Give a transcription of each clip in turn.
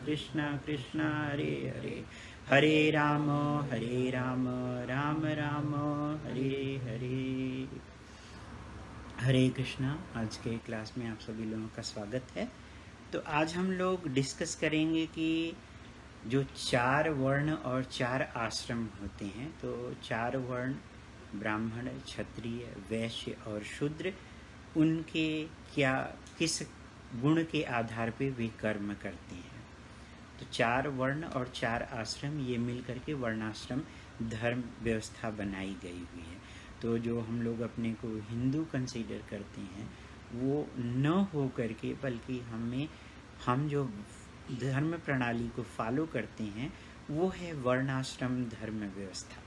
कृष्ण कृष्ण हरे हरे, हरे राम राम राम हरे हरे। हरे कृष्णा। आज के क्लास में आप सभी लोगों का स्वागत है। तो आज हम लोग डिस्कस करेंगे कि जो 4 वर्ण और 4 आश्रम होते हैं, तो 4 वर्ण ब्राह्मण, क्षत्रिय, वैश्य और शूद्र, उनके क्या किस गुण के आधार पे वे कर्म करते हैं। तो 4 वर्ण और 4 आश्रम ये मिल करके वर्णाश्रम धर्म व्यवस्था बनाई गई हुई है। तो जो हम लोग अपने को हिंदू कंसीडर करते हैं वो न हो करके, बल्कि हम जो धर्म प्रणाली को फॉलो करते हैं वो है वर्णाश्रम धर्म व्यवस्था।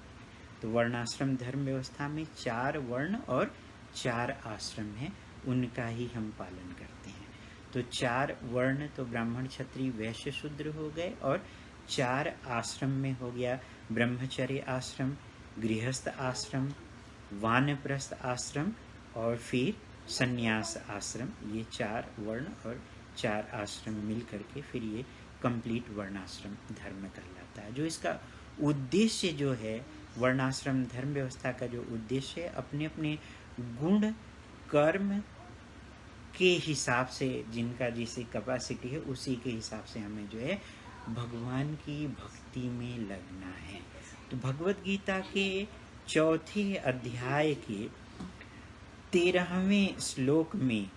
तो वर्णाश्रम धर्म व्यवस्था में 4 वर्ण और 4 आश्रम हैं, उनका ही हम पालन करते हैं। तो 4 वर्ण तो ब्राह्मण, क्षत्रिय, वैश्य, शूद्र हो गए, और 4 आश्रम में हो गया ब्रह्मचर्य आश्रम, गृहस्थ आश्रम, वानप्रस्थ आश्रम और फिर संन्यास आश्रम। ये 4 वर्ण और 4 आश्रम मिल करके फिर ये कंप्लीट वर्णाश्रम धर्म कहलाता है। जो इसका उद्देश्य जो है, वर्णाश्रम धर्म व्यवस्था का जो उद्देश्य है, अपने अपने गुण कर्म के हिसाब से, जिनका जैसे कैपेसिटी है उसी के हिसाब से हमें जो है भगवान की भक्ति में लगना है। तो भगवत गीता के 4थे अध्याय के 13वें श्लोक में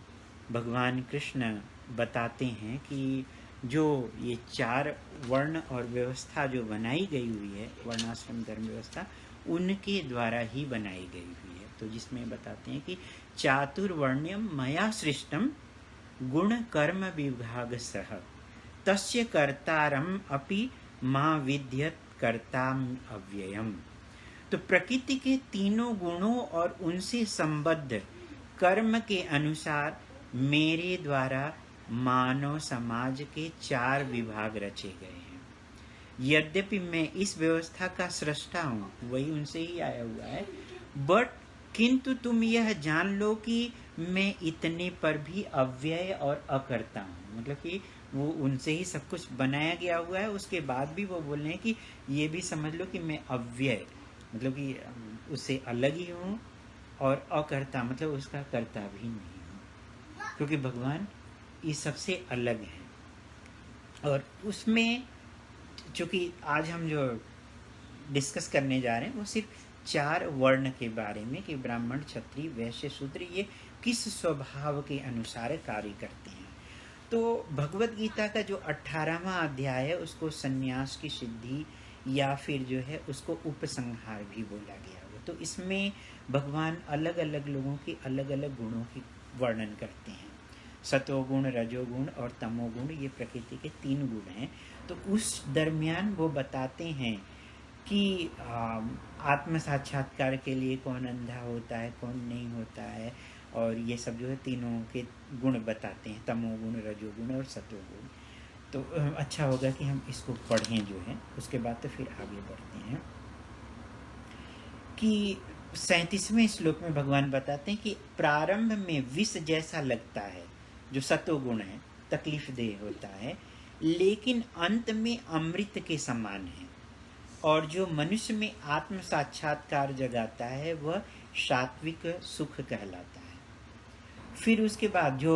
भगवान कृष्ण बताते हैं कि जो ये 4 वर्ण और व्यवस्था जो बनाई गई हुई है, वर्णाश्रम धर्म व्यवस्था, उनके द्वारा ही बनाई गई हुई है। तो जिसमें बताते हैं कि चातुर्वर्ण्यम मया सृष्टम गुण कर्म विभाग सह तस्य कर्तारम अपि मां विद्यत कर्ताम अव्ययम। तो प्रकृति के तीनों गुणों और उनसे संबद्ध कर्म के अनुसार मेरे द्वारा मानव समाज के 4 विभाग रचे गए हैं। यद्यपि मैं इस व्यवस्था का सृष्टा हूँ, वही उनसे ही आया हुआ है, बट किंतु तुम यह जान लो कि मैं इतने पर भी अव्यय और अकर्ता हूँ। मतलब कि वो उनसे ही सब कुछ बनाया गया हुआ है, उसके बाद भी वो बोल रहे हैं कि ये भी समझ लो कि मैं अव्यय, मतलब कि उससे अलग ही हूँ, और अकर्ता मतलब उसका कर्ता भी नहीं हूँ, क्योंकि भगवान ये सबसे अलग है। और उसमें चूँकि आज हम जो डिस्कस करने जा रहे हैं वो सिर्फ 4 वर्ण के बारे में, कि ब्राह्मण, क्षत्रिय, वैश्य, शूद्र ये किस स्वभाव के अनुसार कार्य करते हैं। तो भगवत गीता का जो 18वां अध्याय है उसको संन्यास की सिद्धि या फिर जो है उसको उपसंहार भी बोला गया हुआ। तो इसमें भगवान अलग अलग लोगों की अलग अलग गुणों की वर्णन करते हैं। सतोगुण, रजोगुण और तमोगुण, ये प्रकृति के 3 गुण हैं। तो उस दरमियान वो बताते हैं कि आत्म साक्षात्कार के लिए कौन अंधा होता है, कौन नहीं होता है, और ये सब जो है तीनों के गुण बताते हैं, तमोगुण, रजोगुण और सतोगुण। तो अच्छा होगा कि हम इसको पढ़ें जो है, उसके बाद तो फिर आगे बढ़ते हैं। कि 37वें श्लोक में भगवान बताते हैं कि प्रारंभ में विष जैसा लगता है, जो सतोगुण है, तकलीफ देह होता है, लेकिन अंत में अमृत के समान है। और जो मनुष्य में आत्म साक्षात्कार जगाता है वह सात्विक सुख कहलाता है। फिर उसके बाद जो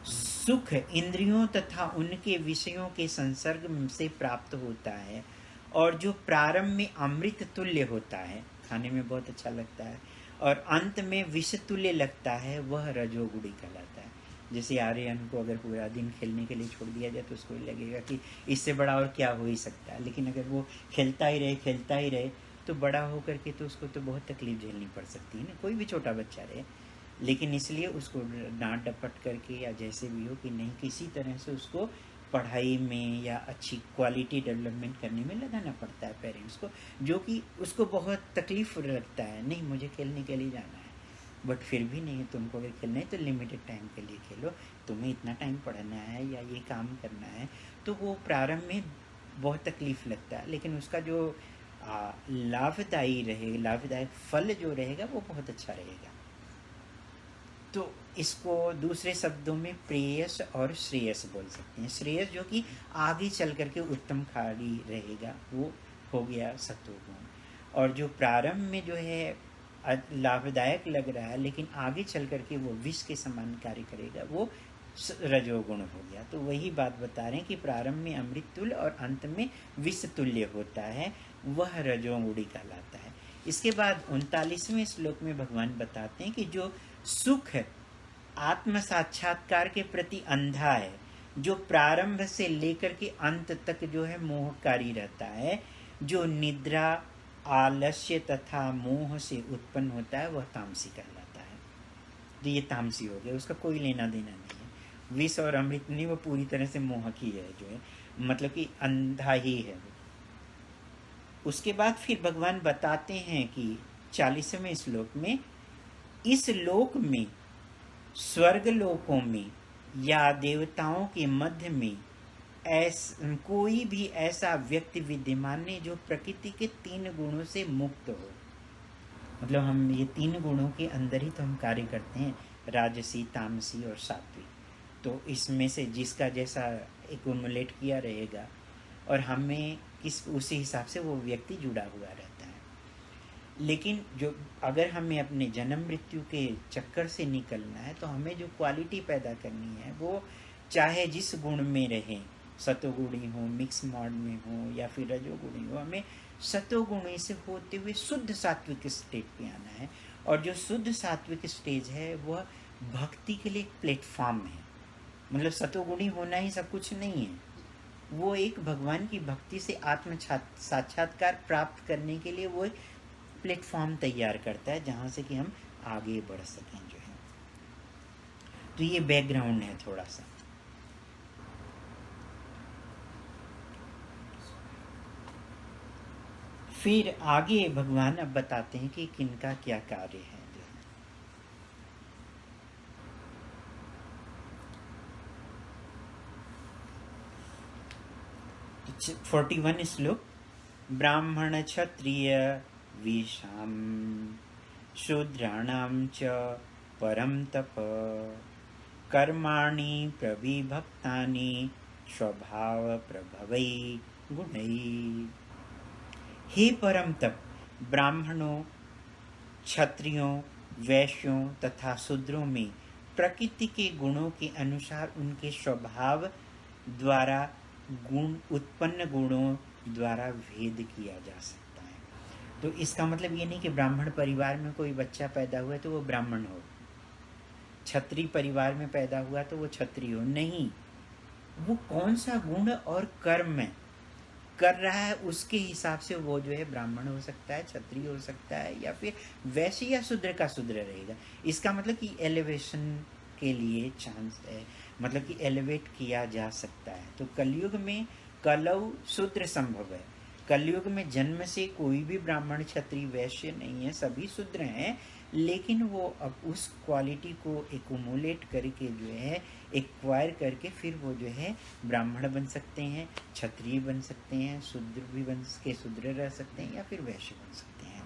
सुख इंद्रियों तथा उनके विषयों के संसर्ग से प्राप्त होता है, और जो प्रारंभ में अमृत तुल्य होता है, खाने में बहुत अच्छा लगता है, और अंत में विष तुल्य लगता है, वह रजोगुणी कहलाता है। जैसे आर्यन को अगर पूरा दिन खेलने के लिए छोड़ दिया जाए तो उसको लगेगा कि इससे बड़ा और क्या हो ही सकता है, लेकिन अगर वो खेलता ही रहे तो बड़ा होकर के तो उसको तो बहुत तकलीफ झेलनी पड़ सकती है ना, कोई भी छोटा बच्चा रहे। लेकिन इसलिए उसको डांट डपट करके या जैसे भी हो कि नहीं, किसी तरह से उसको पढ़ाई में या अच्छी क्वालिटी डेवलपमेंट करने में लगाना पड़ता है पेरेंट्स को, जो कि उसको बहुत तकलीफ लगता है। नहीं, मुझे खेलने के लिए जाना है, बट फिर भी नहीं, तुमको अगर खेलना है तो लिमिटेड टाइम के लिए खेलो, तुम्हें इतना टाइम पढ़ना है या ये काम करना है। तो वो प्रारंभ में बहुत तकलीफ लगता है, लेकिन उसका जो लाभदायक फल जो रहेगा वो बहुत अच्छा रहेगा। तो इसको दूसरे शब्दों में प्रेयस और श्रेयस बोल सकते हैं। श्रेयस जो कि आगे चल करके उत्तम खाड़ी रहेगा, वो हो गया सत्वगुण। और जो प्रारंभ में जो है लाभदायक लग रहा है लेकिन आगे चल करके वो विष के समान कार्य करेगा, वो रजोगुण हो गया। तो वही बात बता रहे हैं कि प्रारंभ में अमृत तुल्य और अंत में विष तुल्य होता है, वह रजोगुणी कहलाता है। इसके बाद 39वें श्लोक में भगवान बताते हैं कि जो सुख आत्म साक्षात्कार के प्रति अंधा है, जो प्रारंभ से लेकर के अंत तक जो है मोहकारी रहता है, जो निद्रा आलस्य तथा मोह से उत्पन्न होता है, वह तामसी कहलाता है। तो ये तामसी हो गया, उसका कोई लेना देना नहीं है। विष और अमृत नहीं, वो पूरी तरह से मोह की है, जो है मतलब कि अंधा ही है। उसके बाद फिर भगवान बताते हैं कि 40वें श्लोक में, इस लोक में, स्वर्ग लोकों में या देवताओं के मध्य में कोई भी ऐसा व्यक्ति विद्यमान नहीं जो प्रकृति के 3 गुणों से मुक्त हो। मतलब हम ये 3 गुणों के अंदर ही तो हम कार्य करते हैं, राजसी, तामसी और सात्विक। तो इसमें से जिसका जैसा एक्युमुलेट किया रहेगा और हमें उसी हिसाब से वो व्यक्ति जुड़ा हुआ रहता है। लेकिन जो अगर हमें अपने जन्म मृत्यु के चक्कर से निकलना है तो हमें जो क्वालिटी पैदा करनी है वो चाहे जिस गुण में रहे, सतोगुणी हो, मिक्स मॉड में हो या फिर रजोगुणी हो, हमें सतोगुणी से होते हुए शुद्ध सात्विक स्टेज पे आना है। और जो शुद्ध सात्विक स्टेज है वह भक्ति के लिए एक प्लेटफॉर्म है। मतलब सतोगुणी होना ही सब कुछ नहीं है, वो एक भगवान की भक्ति से आत्म साक्षात्कार प्राप्त करने के लिए वो एक प्लेटफॉर्म तैयार करता है जहाँ से कि हम आगे बढ़ सकें जो है। तो ये बैकग्राउंड है थोड़ा सा। फिर आगे भगवान अब बताते हैं कि किनका क्या कार्य है। 41 श्लोक, ब्राह्मण क्षत्रिय विषाम शूद्राणां च परम तप कर्माणि प्रविभक्तानि स्वभाव प्रभवै गुणै। हे परम तप, ब्राह्मणों, क्षत्रियों, वैश्यों तथा शूद्रों में प्रकृति के गुणों के अनुसार उनके स्वभाव द्वारा गुण उत्पन्न गुणों द्वारा भेद किया जा सकता है। तो इसका मतलब ये नहीं कि ब्राह्मण परिवार में कोई बच्चा पैदा हुआ तो वो ब्राह्मण हो, क्षत्रिय परिवार में पैदा हुआ तो वो क्षत्रिय हो, नहीं। वो कौन सा गुण और कर्म कर रहा है उसके हिसाब से वो जो है ब्राह्मण हो सकता है, क्षत्रिय हो सकता है, या फिर वैश्य या शूद्र का शूद्र रहेगा। इसका मतलब कि एलिवेशन के लिए चांस है, मतलब कि एलिवेट किया जा सकता है। तो कलयुग में कलौ शूद्र संभव है। कलयुग में जन्म से कोई भी ब्राह्मण क्षत्रिय वैश्य नहीं है, सभी शूद्र हैं, लेकिन वो अब उस क्वालिटी को एक्युमुलेट करके जो है एक्वायर करके फिर वो जो है ब्राह्मण बन सकते हैं, क्षत्रिय बन सकते हैं, शूद्र भी बन के शूद्र रह सकते हैं या फिर वैश्य बन सकते हैं।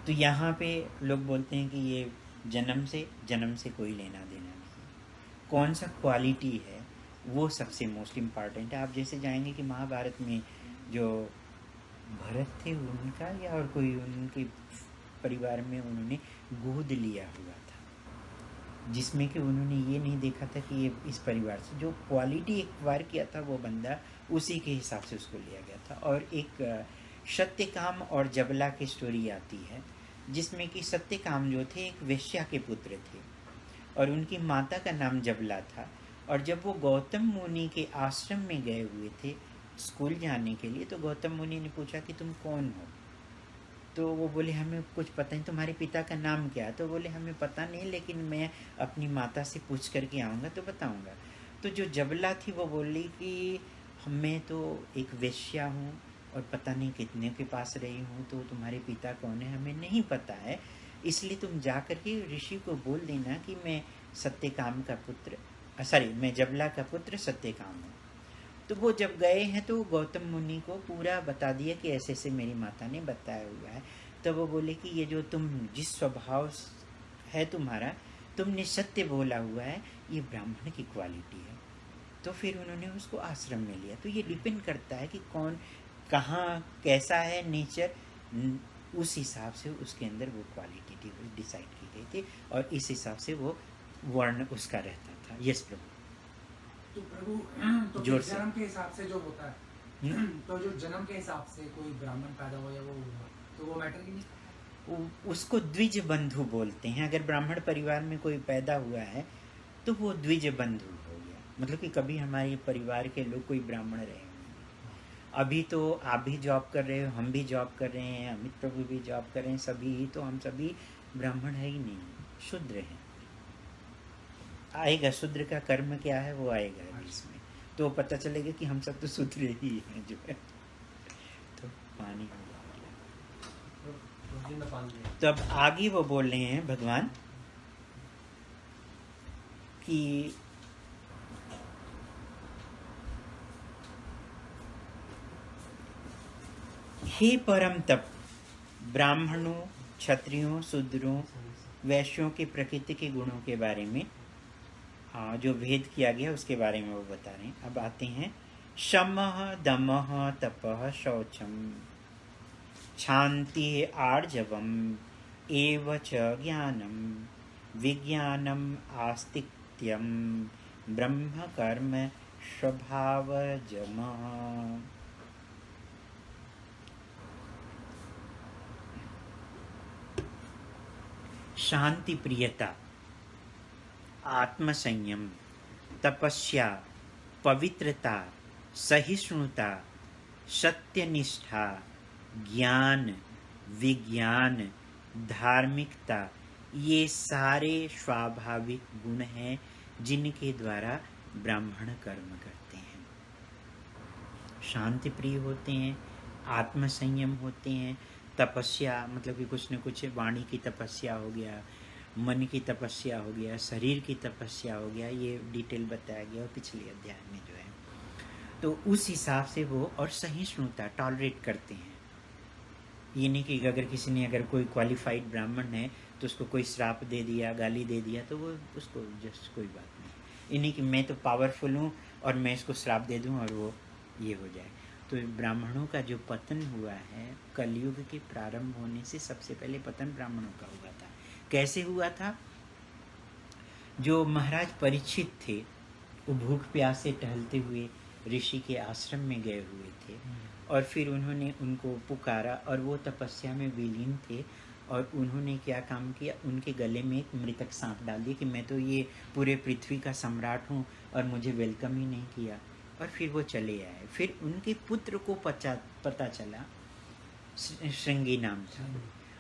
तो यहाँ पे लोग बोलते हैं कि ये जन्म से कोई लेना देना नहीं, कौन सा क्वालिटी है वो सबसे मोस्ट इम्पॉर्टेंट है। आप जैसे जाएंगे कि महाभारत में जो भरत थे उनका या और कोई उनके परिवार में उन्होंने गोद लिया हुआ था, जिसमें कि उन्होंने ये नहीं देखा था कि ये इस परिवार से जो क्वालिटी एक्वायर किया था वो बंदा उसी के हिसाब से उसको लिया गया था। और एक सत्यकाम और जबला की स्टोरी आती है जिसमें कि सत्यकाम जो थे एक वेश्या के पुत्र थे और उनकी माता का नाम जबला था। और जब वो गौतम मुनि के आश्रम में गए हुए थे स्कूल जाने के लिए, तो गौतम मुनि ने पूछा कि तुम कौन हो? तो वो बोले हमें कुछ पता नहीं, तुम्हारे पिता का नाम क्या है? तो बोले हमें पता नहीं, लेकिन मैं अपनी माता से पूछ करके आऊँगा तो बताऊँगा। तो जो जबला थी वो बोली कि मैं तो एक वेश्या हूँ और पता नहीं कितने के पास रही हूँ, तो तुम्हारे पिता कौन है हमें नहीं पता है, इसलिए तुम जा कर के ऋषि को बोल देना कि मैं सत्यकाम का पुत्र, मैं जबला का पुत्र सत्यकाम हूँ। तो वो जब गए हैं तो गौतम मुनि को पूरा बता दिया कि ऐसे ऐसे मेरी माता ने बताया हुआ है। तो वो बोले कि ये जो तुम जिस स्वभाव है तुम्हारा, तुमने सत्य बोला हुआ है, ये ब्राह्मण की क्वालिटी है। तो फिर उन्होंने उसको आश्रम में लिया। तो ये डिपेंड करता है कि कौन कहाँ कैसा है नेचर, उस हिसाब से उसके अंदर वो क्वालिटी डिसाइड की गई थी और इस हिसाब से वो वर्ण उसका रहता था। यस प्रभु। तो प्रभु तो जोर से। जन्म के हिसाब से जो होता है तो जो जन्म के हिसाब से कोई ब्राह्मण पैदा हो या वो हुआ तो वो मैटर ही नहीं। उसको द्विज बंधु बोलते हैं। अगर ब्राह्मण परिवार में कोई पैदा हुआ है तो वो द्विज बंधु हो गया। मतलब कि कभी हमारे परिवार के लोग कोई ब्राह्मण रहे होंगे। अभी तो आप भी जॉब कर रहे हो, हम भी जॉब कर रहे हैं, अमित प्रभु भी जॉब कर रहे हैं, सभी ही तो हम सभी ब्राह्मण है ही नहीं, शूद्र हैं। आएगा शूद्र का कर्म क्या है वो आएगा इसमें, तो पता चलेगा कि हम सब तो शूद्र ही हैं जो है। तो पानी हो गया। तो अब आगे वो बोल रहे हैं भगवान कि हे परम तप, ब्राह्मणों, क्षत्रियों, शूद्रों, वैश्यों के प्रकृति के गुणों के बारे में जो भेद किया गया उसके बारे में वो बता रहे हैं। अब आते हैं शमः दमः तपः शौचम शांति आर्जवम एवच ज्ञानम विज्ञानम आस्तिक्यम ब्रह्म कर्म स्वभावजम। शांति प्रियता, आत्मसंयम, तपस्या, पवित्रता, सहिष्णुता, सत्यनिष्ठा, ज्ञान, विज्ञान, धार्मिकता, ये सारे स्वाभाविक गुण हैं जिनके द्वारा ब्राह्मण कर्म करते हैं। शांति प्रिय होते हैं, आत्मसंयम होते हैं, तपस्या मतलब कि कुछ न कुछ वाणी की तपस्या हो गया, मन की तपस्या हो गया, शरीर की तपस्या हो गया, ये डिटेल बताया गया पिछले अध्याय में जो है। तो उस हिसाब से वो और सहिष्णुता, टॉलरेट करते हैं। ये नहीं कि अगर किसी ने अगर कोई क्वालिफाइड ब्राह्मण है तो उसको कोई श्राप दे दिया, गाली दे दिया तो वो उसको जस्ट कोई बात नहीं। ये नहीं कि मैं तो पावरफुल हूँ और मैं इसको श्राप दे दूँ और वो ये हो जाए। तो ब्राह्मणों का जो पतन हुआ है कलयुग के प्रारंभ होने से सबसे पहले पतन ब्राह्मणों का हुआ था। कैसे हुआ था? जो महाराज परीक्षित थे वो भूख प्यास से टहलते हुए ऋषि के आश्रम में गए हुए थे और फिर उन्होंने उनको पुकारा और वो तपस्या में विलीन थे और उन्होंने क्या काम किया, उनके गले में एक मृतक सांप डाल दिया कि मैं तो ये पूरे पृथ्वी का सम्राट हूँ और मुझे वेलकम ही नहीं किया। और फिर वो चले आए। फिर उनके पुत्र को पता चला, श्रृंगी नाम था,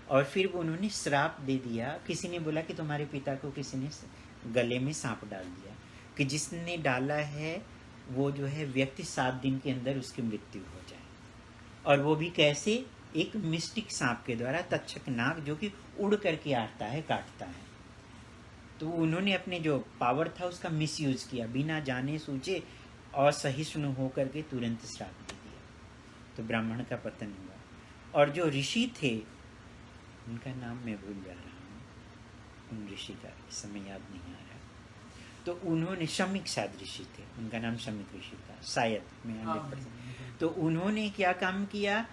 और फिर उन्होंने श्राप दे दिया। किसी ने बोला कि तुम्हारे पिता को किसी ने गले में सांप डाल दिया, कि जिसने डाला है वो जो है व्यक्ति 7 दिन के अंदर उसकी मृत्यु हो जाए। और वो भी कैसे? एक मिस्टिक सांप के द्वारा, तक्षक नाग, जो कि उड़ करके आता है, काटता है। तो उन्होंने अपने जो पावर था उसका मिसयूज किया, बिना जाने सूझे असहिष्णु होकर के तुरंत श्राप दे दिया। तो ब्राह्मण का पतन हुआ। और जो ऋषि थे उनका नाम मैं भूल जा रहा हूँ, उन ऋषि का इस समय याद नहीं आ रहा। तो उन्होंने शमिक शायद ऋषि थे, उनका नाम शमिक ऋषि था शायद, मैं 100%। तो उन्होंने क्या काम किया,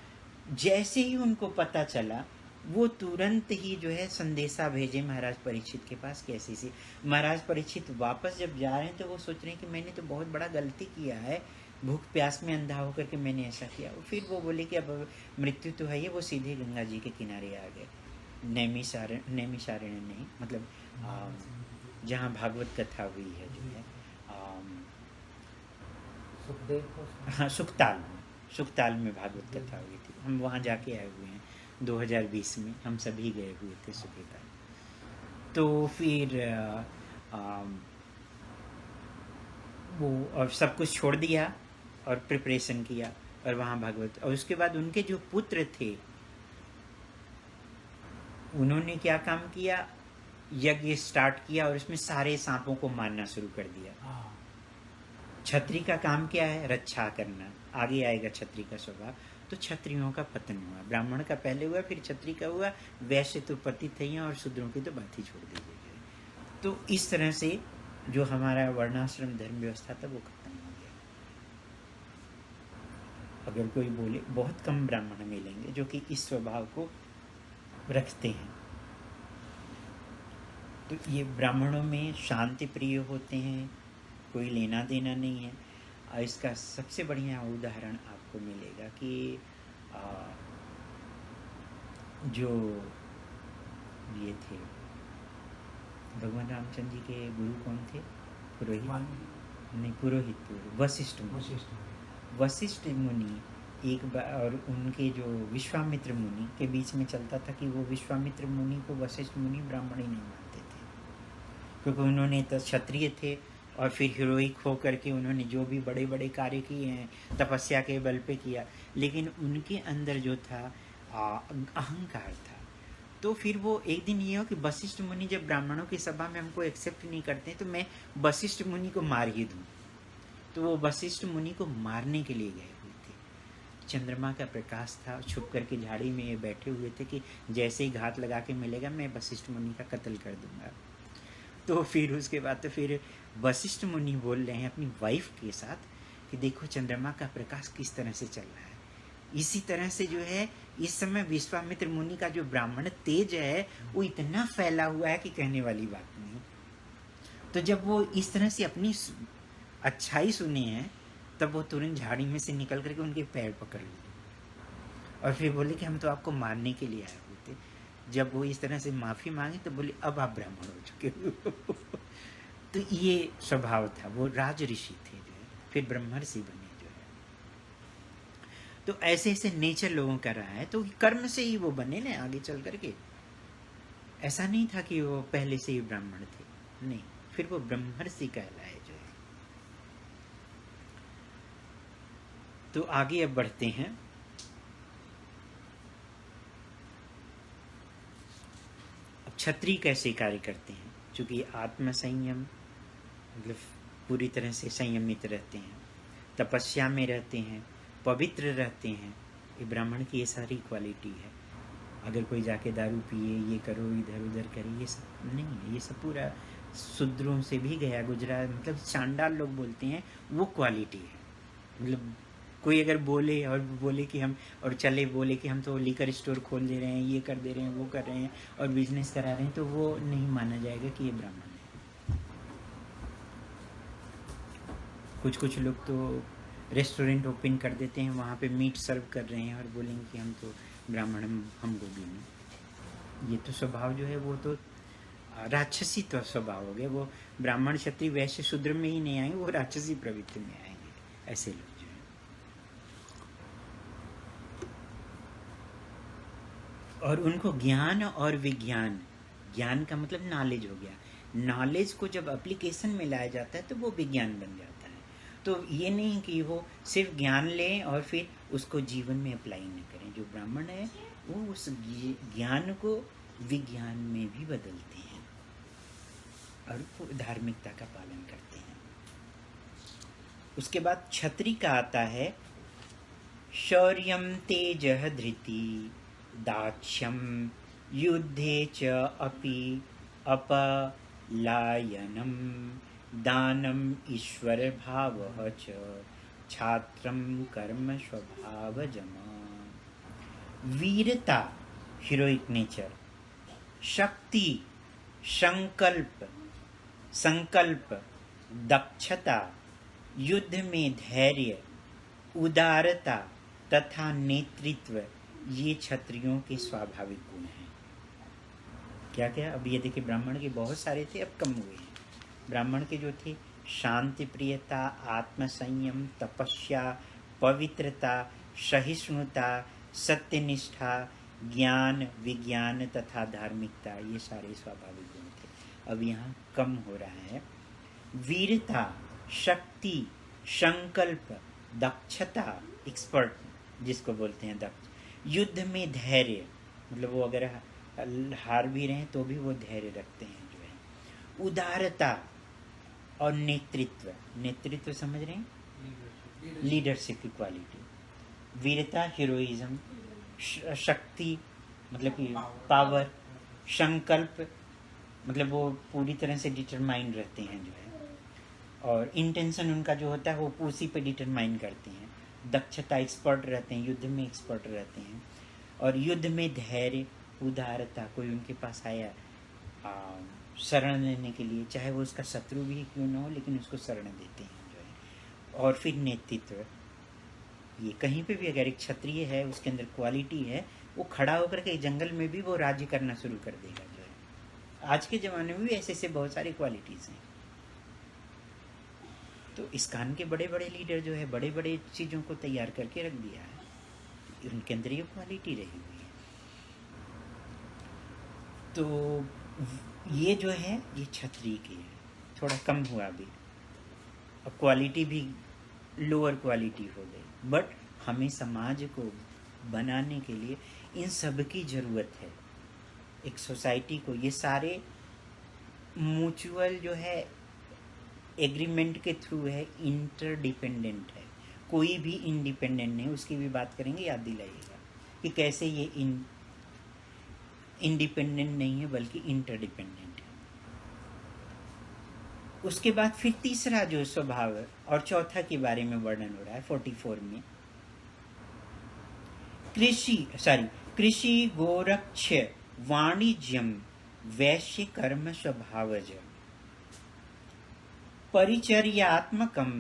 जैसे ही उनको पता चला वो तुरंत ही जो है संदेशा भेजे महाराज परीक्षित के पास। कैसे से महाराज परीक्षित वापस जब जा रहे हैं तो वो सोच रहे हैं कि मैंने तो बहुत बड़ा गलती किया है, भूख प्यास में अंधा होकर के मैंने ऐसा किया। फिर वो बोले कि अब मृत्यु तो है ही, वो सीधे गंगा जी के किनारे आ गए। नैमिषारण्य नहीं, मतलब जहाँ भागवत कथा हुई है जो है, हाँ सुखताल में भागवत कथा हुई थी। हम वहाँ जाके आए हुए हैं 2020 में, हम सभी गए हुए थे सुखताल। तो फिर वो और सब कुछ छोड़ दिया और प्रिपरेशन किया और वहाँ भागवत। और उसके बाद उनके जो पुत्र थे उन्होंने क्या काम किया, यज्ञ स्टार्ट किया और उसमें सारे सांपों को मारना शुरू कर दिया। छत्री का काम क्या है? रक्षा करना, आगे आएगा छत्री का स्वभाव। तो क्षत्रियों का पतन हुआ। ब्राह्मण का पहले हुआ, फिर क्षत्रिय का हुआ, वैश्य तो पतित हैं और शूद्रों की तो बात ही छोड़ दीजिए। तो इस तरह से जो हमारा वर्णाश्रम धर्म व्यवस्था था वो खत्म हो गया। अगर कोई बोले, बहुत कम ब्राह्मण मिलेंगे जो कि इस स्वभाव को रखते हैं। तो ये ब्राह्मणों में शांति प्रिय होते हैं, कोई लेना देना नहीं है। और इसका सबसे बढ़िया उदाहरण आपको मिलेगा कि जो ये थे भगवान रामचंद्र जी के गुरु कौन थे? पुरोहित नहीं, पुरोहित वशिष्ठ मुनि। वशिष्ठ मुनि एक बार, और उनके जो विश्वामित्र मुनि के बीच में चलता था कि वो विश्वामित्र मुनि को वशिष्ठ मुनि ब्राह्मण ही नहीं मानते थे, क्योंकि उन्होंने तो क्षत्रिय थे और फिर हीरोइक हो करके उन्होंने जो भी बड़े बड़े कार्य किए हैं तपस्या के बल पे किया, लेकिन उनके अंदर जो था अहंकार था। तो फिर वो एक दिन ये हो कि वशिष्ठ मुनि जब ब्राह्मणों की सभा में हमको एक्सेप्ट नहीं करते तो मैं वशिष्ठ मुनि को मार ही दूँ। तो वो वशिष्ठ मुनि को मारने के लिए गए हुए थे। चंद्रमा का प्रकाश था, छुप करके झाड़ी में ये बैठे हुए थे कि जैसे ही घात लगा के मिलेगा मैं वशिष्ठ मुनि का कत्ल कर दूंगा। तो फिर उसके बाद तो फिर वशिष्ठ मुनि बोल रहे हैं अपनी वाइफ के साथ कि देखो चंद्रमा का प्रकाश किस तरह से चल रहा है, इसी तरह से जो है इस समय विश्वामित्र मुनि का जो ब्राह्मण तेज है वो इतना फैला हुआ है कि कहने वाली बात नहीं। तो जब वो इस तरह से अपनी अच्छाई सुनी है तब वो तुरंत झाड़ी में से निकल करके उनके पैर पकड़ लिए और फिर बोले कि हम तो आपको मारने के लिए आए हुए थे। जब वो इस तरह से माफ़ी मांगी तो बोले अब आप ब्राह्मण हो चुके हो। तो ये स्वभाव था, वो राज ऋषि थे जो है, फिर ब्रह्मर्षि बने जो है। तो ऐसे ऐसे नेचर लोगों का रहा है, तो कर्म से ही वो बने ना आगे चल करके। ऐसा नहीं था कि वो पहले से ही ब्राह्मण थे, नहीं, फिर वो ब्रह्मर्षि कहलाए जो है। तो आगे अब बढ़ते हैं। अब क्षत्रिय कैसे कार्य करते हैं? चूँकि आत्म संयम मतलब पूरी तरह से संयमित रहते हैं, तपस्या में रहते हैं, पवित्र रहते हैं। ये ब्राह्मण की ये सारी क्वालिटी है। अगर कोई जाके दारू पिए, ये करो, इधर उधर करे, ये सब नहीं है। ये सब पूरा शूद्रों से भी गया गुजरा, मतलब चांडाल लोग बोलते हैं, वो क्वालिटी है। मतलब कोई अगर बोले और बोले कि हम, और चले बोले कि हम तो लीकर स्टोर खोल दे रहे हैं, ये कर दे रहे हैं, वो कर रहे हैं और बिजनेस करा रहे हैं, तो वो नहीं माना जाएगा कि ये ब्राह्मण है। कुछ लोग तो रेस्टोरेंट ओपन कर देते हैं, वहाँ पे मीट सर्व कर रहे हैं और बोलेंगे कि हम तो ब्राह्मण, हम गोभी नहीं। ये तो स्वभाव जो है वो तो राक्षसी तो स्वभाव हो गया। वो ब्राह्मण क्षत्रिय वैश्य शूद्र में ही नहीं आएंगे, वो राक्षसी प्रवृत्ति में आएंगे ऐसे लोग जो है। और उनको ज्ञान और विज्ञान, ज्ञान का मतलब नॉलेज हो गया, नॉलेज को जब एप्लीकेशन में लाया जाता है तो वो विज्ञान बन जाता है। तो ये नहीं कि वो सिर्फ ज्ञान लें और फिर उसको जीवन में अप्लाई न करें। जो ब्राह्मण है वो उस ज्ञान को विज्ञान में भी बदलते हैं और वो धार्मिकता का पालन करते हैं। उसके बाद क्षत्रिय का आता है शौर्यम तेजः धृति दाक्ष्यम युद्धे च अपि अपलायनम दानम ईश्वर भावः च छात्रम कर्म स्वभावजमा। वीरता हीरोइक नेचर, शक्ति संकल्प, दक्षता, युद्ध में धैर्य, उदारता तथा नेतृत्व, ये क्षत्रियों के स्वाभाविक गुण हैं। क्या क्या? अब ये देखिए, ब्राह्मण के बहुत सारे थे, अब कम हुए हैं। ब्राह्मण के जो थे शांति प्रियता, आत्मसंयम, तपस्या, पवित्रता, सहिष्णुता, सत्यनिष्ठा, ज्ञान, विज्ञान तथा धार्मिकता, ये सारे स्वाभाविक गुण थे। अब यहाँ कम हो रहा है। वीरता, शक्ति, संकल्प, दक्षता, एक्सपर्ट जिसको बोलते हैं दक्ष, युद्ध में धैर्य, मतलब वो अगर हार भी रहे हैं तो भी वो धैर्य रखते हैं जो है। उदारता और नेतृत्व समझ रहे हैं, लीडरशिप की क्वालिटी। वीरता, हीरोइज्म, शक्ति मतलब कि पावर, संकल्प मतलब वो पूरी तरह से डिटरमाइंड रहते हैं जो है, और इंटेंशन उनका जो होता है वो उसी पे डिटरमाइन करते हैं। दक्षता, एक्सपर्ट रहते हैं, युद्ध में एक्सपर्ट रहते हैं, और युद्ध में धैर्य, उदारता, कोई उनके पास आया शरण लेने के लिए, चाहे वो उसका शत्रु भी क्यों ना हो, लेकिन उसको शरण देते हैं जो है। और फिर नेतृत्व, ये कहीं पे भी अगर एक क्षत्रिय है उसके अंदर क्वालिटी है, वो खड़ा होकर के जंगल में भी वो राज्य करना शुरू कर देगा जो है। आज के ज़माने में भी ऐसे ऐसे बहुत सारी क्वालिटीज़ हैं। तो इस्कान के बड़े बड़े लीडर जो है बड़े बड़े चीज़ों को तैयार करके रख दिया है, उनके अंदर ये क्वालिटी रही हुई है। तो ये जो है ये क्षत्रिय की है, थोड़ा कम हुआ अभी, अब क्वालिटी भी लोअर क्वालिटी हो गई। बट हमें समाज को बनाने के लिए इन सब की ज़रूरत है। एक सोसाइटी को ये सारे म्यूचुअल जो है एग्रीमेंट के थ्रू है, इंटरडिपेंडेंट है, कोई भी इंडिपेंडेंट नहीं। उसकी भी बात करेंगे, याद दिलाइएगा कि कैसे ये इंडिपेंडेंट नहीं है बल्कि इंटरडिपेंडेंट है। उसके बाद फिर तीसरा जो स्वभाव है और चौथा के बारे में वर्णन हो रहा है 44 में, कृषि गोरक्ष वाणिज्यम वैश्य कर्म स्वभावज परिचर्यात्मकम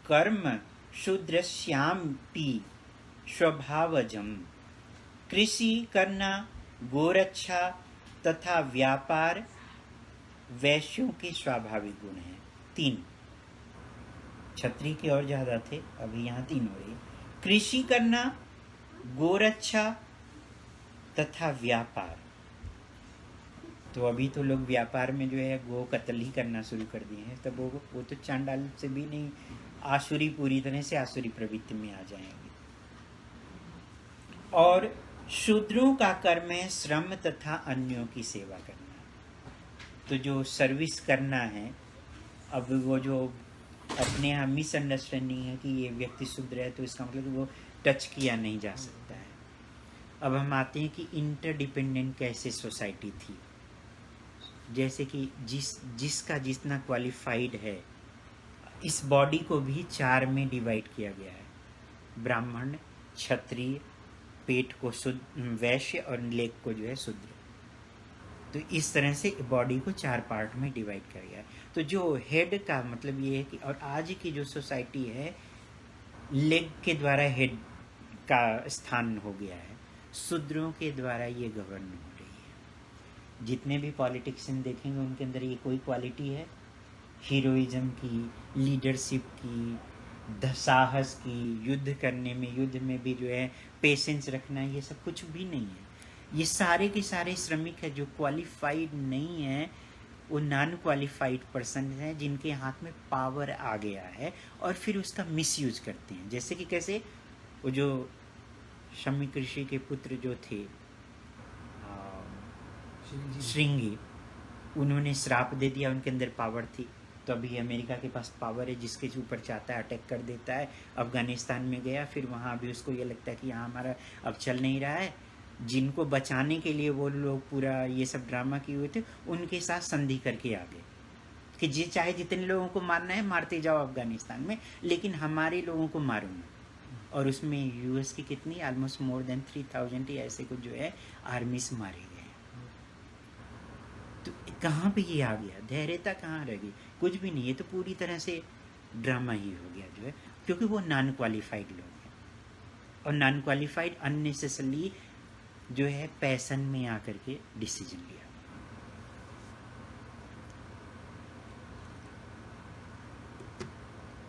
कर्म शूद्रस्यापि स्वभावजम। कृषि करना, गोरक्षा तथा व्यापार वैश्यों के स्वाभाविक गुण हैं। 3 क्षत्रिय के और ज्यादा थे, अभी यहाँ 3 हो रही। कृषि करना, गोरक्षा तथा व्यापार। तो अभी तो लोग व्यापार में जो है गो कत्ल ही करना शुरू कर दिए हैं, तब वो तो चांडाल से भी नहीं, आसुरी, पूरी तरह से आसुरी प्रवृत्ति में आ जाएंगे। और शूद्रों का कर्म है श्रम तथा अन्यों की सेवा करना। तो जो सर्विस करना है, अब वो जो अपने यहाँ मिसअंडरस्टैंडिंग है कि ये व्यक्ति शूद्र है तो इसका मतलब वो टच किया नहीं जा सकता है। अब हम आते हैं कि इंटरडिपेंडेंट कैसे सोसाइटी थी। जैसे कि जिसका जितना क्वालिफाइड है, इस बॉडी को भी 4 में डिवाइड किया गया है। ब्राह्मण, क्षत्रिय, पेट को वैश्य और लेग को जो है शूद्र। तो इस तरह से बॉडी को 4 पार्ट में डिवाइड किया गया है। तो जो हेड का मतलब ये है कि, और आज की जो सोसाइटी है लेग के द्वारा हेड का स्थान हो गया है, शूद्रों के द्वारा ये गवर्न हो रही है। जितने भी पॉलिटिशियन देखेंगे उनके अंदर ये कोई क्वालिटी है हीरोइज्म की, लीडरशिप की, साहस की, युद्ध करने में, युद्ध में भी जो है पेशेंस रखना, ये सब कुछ भी नहीं है। ये सारे के सारे श्रमिक है जो क्वालिफाइड नहीं है, वो नॉन क्वालिफाइड पर्सन हैं जिनके हाथ में पावर आ गया है और फिर उसका मिसयूज करते हैं। जैसे कि कैसे वो जो शमी ऋषि के पुत्र जो थे श्रृंगी, उन्होंने श्राप दे दिया, उनके अंदर पावर थी। तो अभी अमेरिका के पास पावर है, जिसके ऊपर चाहता है अटैक कर देता है। अफगानिस्तान में गया, फिर वहाँ भी उसको ये लगता है कि यहाँ हमारा अब चल नहीं रहा है। जिनको बचाने के लिए वो लोग पूरा ये सब ड्रामा किए हुए थे, उनके साथ संधि करके आ गए कि जी चाहे जितने लोगों को मारना है मारते जाओ अफगानिस्तान में, लेकिन हमारे लोगों को मारो ना। और उसमें यूएस की कितनी ऑलमोस्ट मोर देन 3000 ऐसे कुछ जो है आर्मीज मारे गए। तो कहाँ पे ये आ गया, धैर्यता कहाँ रह गई? कुछ भी नहीं, ये तो पूरी तरह से ड्रामा ही हो गया जो है, क्योंकि वो नॉन क्वालिफाइड लोग हैं। और नॉन क्वालिफाइड अननेसेसरली जो है पैसन में आकर के डिसीजन लिया।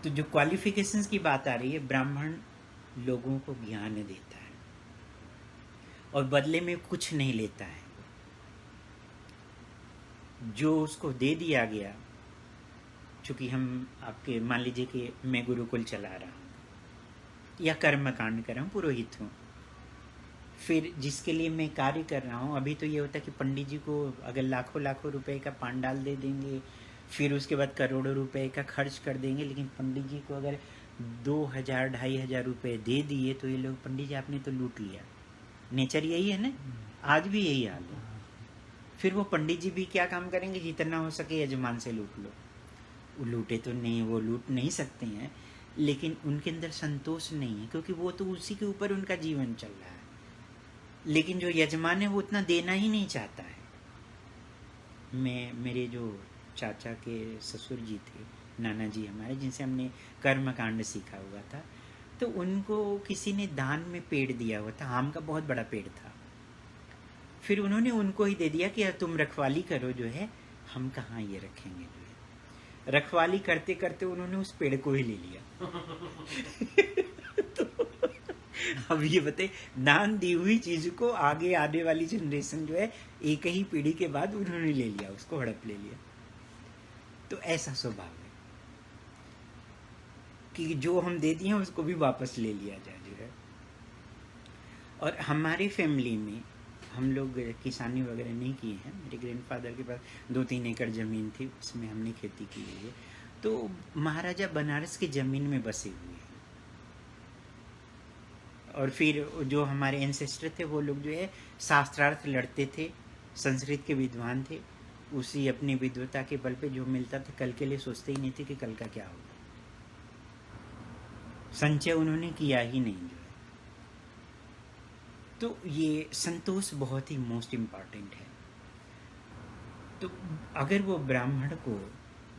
तो जो क्वालिफिकेशंस की बात आ रही है, ब्राह्मण लोगों को ज्ञान देता है और बदले में कुछ नहीं लेता है। जो उसको दे दिया गया, चूँकि हम आपके मान लीजिए कि मैं गुरुकुल चला रहा हूँ या कर्म कांड कर रहा हूँ, पुरोहित हूँ, फिर जिसके लिए मैं कार्य कर रहा हूँ, अभी तो ये होता है कि पंडित जी को अगर लाखों लाखों रुपए का पांडाल दे देंगे, फिर उसके बाद करोड़ों रुपए का खर्च कर देंगे, लेकिन पंडित जी को अगर 2,000 2,500 रुपये दे दिए तो ये लोग पंडित जी आपने तो लूट लिया। नेचर यही है ना, आज भी यही हाल है। फिर वो पंडित जी भी क्या काम करेंगे, जितना हो सके यजमान से लूट लो। वो लूटे तो नहीं, वो लूट नहीं सकते हैं, लेकिन उनके अंदर संतोष नहीं है, क्योंकि वो तो उसी के ऊपर उनका जीवन चल रहा है। लेकिन जो यजमान है वो उतना देना ही नहीं चाहता है। मेरे जो चाचा के ससुर जी थे, नाना जी हमारे, जिनसे हमने कर्म कांड सीखा हुआ था, तो उनको किसी ने दान में पेड़ दिया हुआ था, आम का बहुत बड़ा पेड़ था। फिर उन्होंने उनको ही दे दिया कि तुम रखवाली करो, जो है हम कहाँ ये रखेंगे। जो है रखवाली करते करते उन्होंने उस पेड़ को ही ले लिया। तो अब ये बताए, दान दी हुई चीज को आगे आने वाली जनरेशन जो है, एक ही पीढ़ी के बाद उन्होंने ले लिया, उसको हड़प ले लिया। तो ऐसा स्वभाव है कि जो हम दे दिए उसको भी वापस ले लिया जाए, जो है। और हमारी फैमिली में हम लोग किसानी वगैरह नहीं किए हैं। मेरे ग्रैंडफादर के पास 2-3 एकड़ ज़मीन थी, उसमें हमने खेती की हुई है। तो महाराजा बनारस की ज़मीन में बसे हुए हैं। और फिर जो हमारे एंसेस्टर थे वो लोग जो है शास्त्रार्थ लड़ते थे, संस्कृत के विद्वान थे। उसी अपनी विद्वता के बल पे जो मिलता था, कल के लिए सोचते ही नहीं थे कि कल का क्या होगा। संचय उन्होंने किया ही नहीं, जो है। तो ये संतोष बहुत ही मोस्ट इम्पॉर्टेंट है। तो अगर वो ब्राह्मण को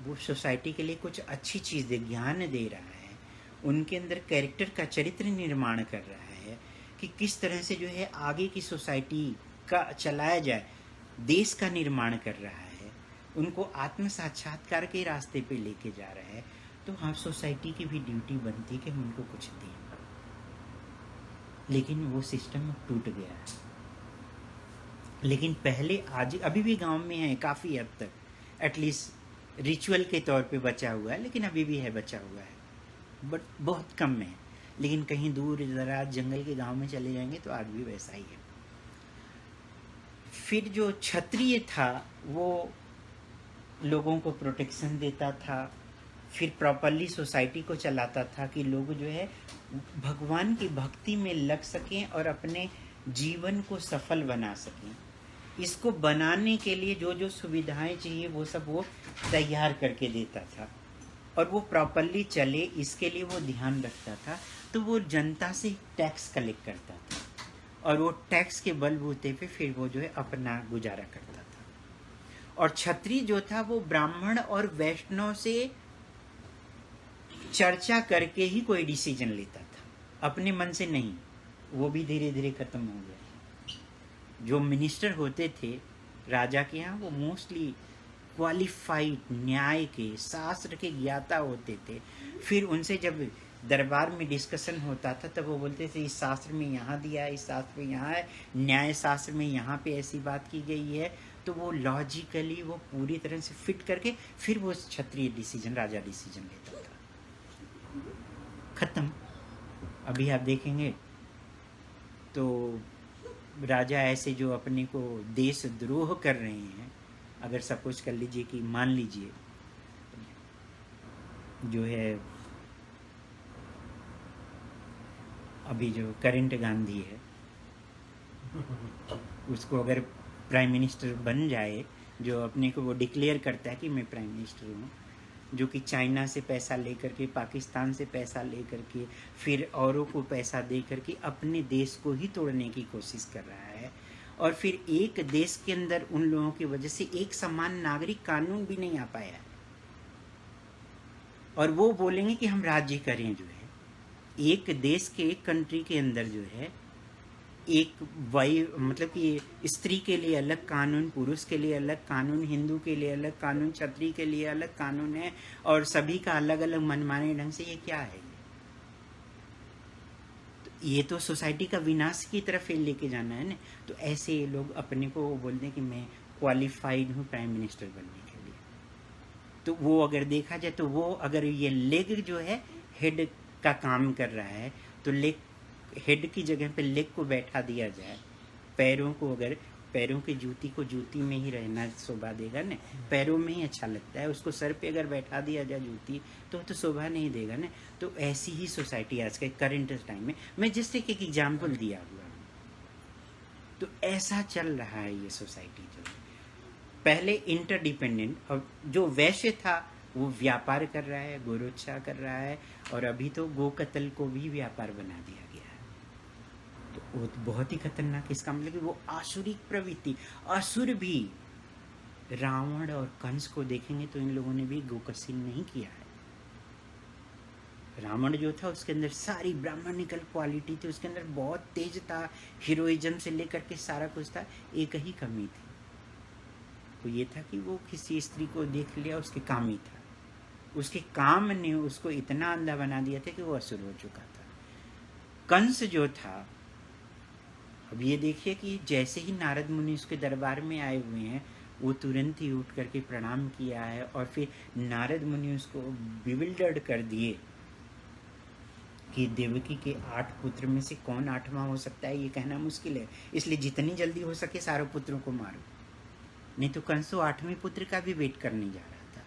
वो सोसाइटी के लिए कुछ अच्छी चीज़ दे, ज्ञान दे रहा है, उनके अंदर कैरेक्टर का चरित्र निर्माण कर रहा है कि किस तरह से जो है आगे की सोसाइटी का चलाया जाए, देश का निर्माण कर रहा है, उनको आत्म साक्षात्कार के रास्ते पे लेके जा रहा है, तो हम सोसाइटी की भी ड्यूटी बनती है कि हम उनको कुछ दें। लेकिन वो सिस्टम टूट गया है। लेकिन पहले, आज अभी भी गांव में है काफ़ी हद तक, एटलीस्ट रिचुअल के तौर पे बचा हुआ है, लेकिन अभी भी है, बचा हुआ है, बट बहुत कम है। लेकिन कहीं दूर दराज जंगल के गांव में चले जाएंगे तो आज भी वैसा ही है। फिर जो क्षत्रिय था वो लोगों को प्रोटेक्शन देता था, फिर प्रॉपरली सोसाइटी को चलाता था कि लोग जो है भगवान की भक्ति में लग सकें और अपने जीवन को सफल बना सकें। इसको बनाने के लिए जो जो सुविधाएं चाहिए वो सब वो तैयार करके देता था, और वो प्रॉपरली चले इसके लिए वो ध्यान रखता था। तो वो जनता से टैक्स कलेक्ट करता था, और वो टैक्स के बलबूते पे फिर वो जो है अपना गुजारा करता था। और क्षत्रिय जो था वो ब्राह्मण और वैष्णव से चर्चा करके ही कोई डिसीजन लेता था, अपने मन से नहीं। वो भी धीरे धीरे खत्म हो गया। जो मिनिस्टर होते थे राजा के यहाँ, वो मोस्टली क्वालिफाइड, न्याय के, शास्त्र के ज्ञाता होते थे। फिर उनसे जब दरबार में डिस्कशन होता था तब वो बोलते थे इस शास्त्र में यहाँ दिया है, इस शास्त्र में यहाँ है, न्याय शास्त्र में यहाँ पे ऐसी बात की गई है। तो वो लॉजिकली वो पूरी तरह से फिट करके फिर वो क्षत्रिय डिसीजन, राजा डिसीजन लेता था। खत्म। अभी आप देखेंगे तो राजा ऐसे जो अपने को देशद्रोह कर रहे हैं, अगर सपोज कर लीजिए कि मान लीजिए जो है अभी जो करंट गांधी है, उसको अगर प्राइम मिनिस्टर बन जाए, जो अपने को वो डिक्लेयर करता है कि मैं प्राइम मिनिस्टर हूँ, जो कि चाइना से पैसा लेकर के, पाकिस्तान से पैसा लेकर के, फिर औरों को पैसा दे करके अपने देश को ही तोड़ने की कोशिश कर रहा है। और फिर एक देश के अंदर उन लोगों की वजह से एक समान नागरिक कानून भी नहीं आ पाया है, और वो बोलेंगे कि हम राज्य करें। जो है एक देश के, एक कंट्री के अंदर जो है एक मतलब कि स्त्री के लिए अलग कानून, पुरुष के लिए अलग कानून, हिंदू के लिए अलग कानून, क्षत्रिय के लिए अलग कानून है, और सभी का अलग अलग मनमाने ढंग से। ये क्या है? तो ये तो सोसाइटी का विनाश की तरफ लेके जाना है ना। तो ऐसे लोग अपने को बोलते हैं कि मैं क्वालिफाइड हूँ प्राइम मिनिस्टर बनने के लिए। तो वो अगर देखा जाए तो वो अगर ये लेग जो है हेड का काम कर रहा है, तो लेग, हेड की जगह पे लेग को बैठा दिया जाए, पैरों को अगर पैरों की जूती को जूती में ही रहना शोभा देगा ना, पैरों में ही अच्छा लगता है। उसको सर पे अगर बैठा दिया जाए जूती तो शोभा नहीं देगा ना। तो ऐसी ही सोसाइटी आज के करंट टाइम में, मैं जस्ट एक एग्जाम्पल दिया हुआ हूँ। तो ऐसा चल रहा है ये सोसाइटी जो है। पहले इंटरडिपेंडेंट, और जो वैश्य था वो व्यापार कर रहा है, गोरोच्छा कर रहा है, और अभी तो गो कत्ल को भी व्यापार बना दिया गया है। तो वो तो बहुत ही खतरनाक। इसका मतलब कि वो आसुरिक प्रवृत्ति, असुर भी रावण और कंस को देखेंगे तो इन लोगों ने भी गोकर्षण नहीं किया है। रावण जो था उसके अंदर सारी ब्राह्मणिकल क्वालिटी थी, उसके अंदर बहुत तेज था, हीरोइज्म से लेकर के सारा कुछ था। एक ही कमी थी, तो ये था कि वो किसी स्त्री को देख लिया, उसके कामी था। उसके काम ने उसको इतना अंधा बना दिया था कि वो असुर हो चुका था। कंस जो था, अब ये देखिए कि जैसे ही नारद मुनि उसके दरबार में आए हुए हैं, वो तुरंत ही उठ करके प्रणाम किया है, और फिर नारद मुनि उसको बिविल्डर्ड कर दिए कि देवकी के 8 पुत्र में से कौन 8वां हो सकता है, ये कहना मुश्किल है। इसलिए जितनी जल्दी हो सके सारे पुत्रों को मारो, नहीं तो कंसो 8वें पुत्र का भी वेट करने जा रहा था।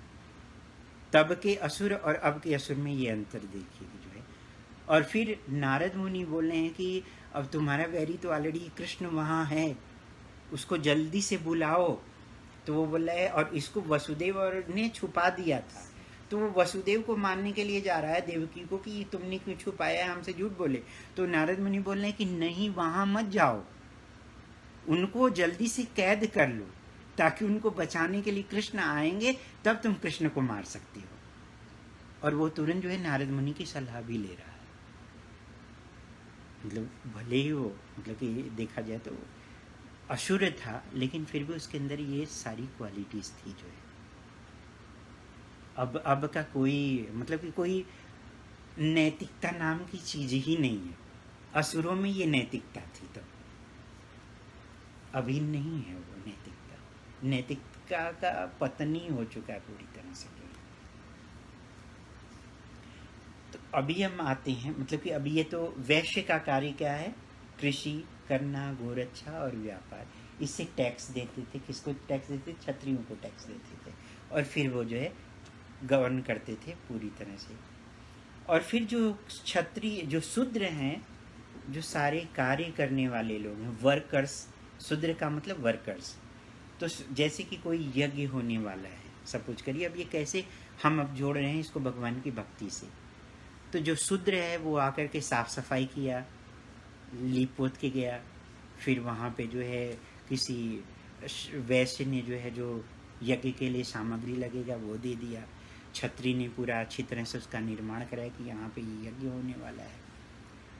तब के असुर और अब के असुर में ये अंतर देखिए जो है। और फिर नारद मुनि बोल रहे हैं कि अब तुम्हारा वैरी तो ऑलरेडी कृष्ण वहाँ है, उसको जल्दी से बुलाओ। तो वो बोल रहा है, और इसको वसुदेव और ने छुपा दिया था, तो वो वसुदेव को मारने के लिए जा रहा है देवकी को कि तुमने क्यों छुपाया है, हमसे झूठ बोले। तो नारद मुनि बोल रहे हैं कि नहीं, वहाँ मत जाओ, उनको जल्दी से कैद कर लो, ताकि उनको बचाने के लिए कृष्ण आएंगे, तब तुम कृष्ण को मार सकती हो। और वो तुरंत जो है नारद मुनि की सलाह भी ले रहा है। मतलब भले ही वो, मतलब कि देखा जाए तो असुर था, लेकिन फिर भी उसके अंदर ये सारी क्वालिटीज थी जो है। अब का कोई, मतलब कि कोई नैतिकता नाम की चीज ही नहीं है। असुरों में ये नैतिकता थी, तो अभी नहीं है वो नैतिकता। नैतिकता का पतन ही हो चुका है पूरी तरह से। तो अभी हम आते हैं, मतलब कि अभी ये तो वैश्य का कार्य क्या है, कृषि करना, गोरक्षा और व्यापार। इससे टैक्स देते थे। किसको टैक्स देते थे? क्षत्रियों को टैक्स देते थे, और फिर वो जो है गवर्न करते थे पूरी तरह से। और फिर जो क्षत्रिय, जो शूद्र हैं, जो सारे कार्य करने वाले लोग हैं, वर्कर्स, शूद्र का मतलब वर्कर्स। तो जैसे कि कोई यज्ञ होने वाला है, सपोज करिए, अब ये कैसे हम अब जोड़ रहे हैं इसको भगवान की भक्ति से। तो जो शूद्र है वो आकर के साफ सफाई किया, लीप पोत के गया, फिर वहाँ पे जो है किसी वैश्य ने जो है जो यज्ञ के लिए सामग्री लगेगा वो दे दिया, छत्री ने पूरा अच्छी तरह से उसका निर्माण कराया कि यहाँ पे यज्ञ होने वाला है,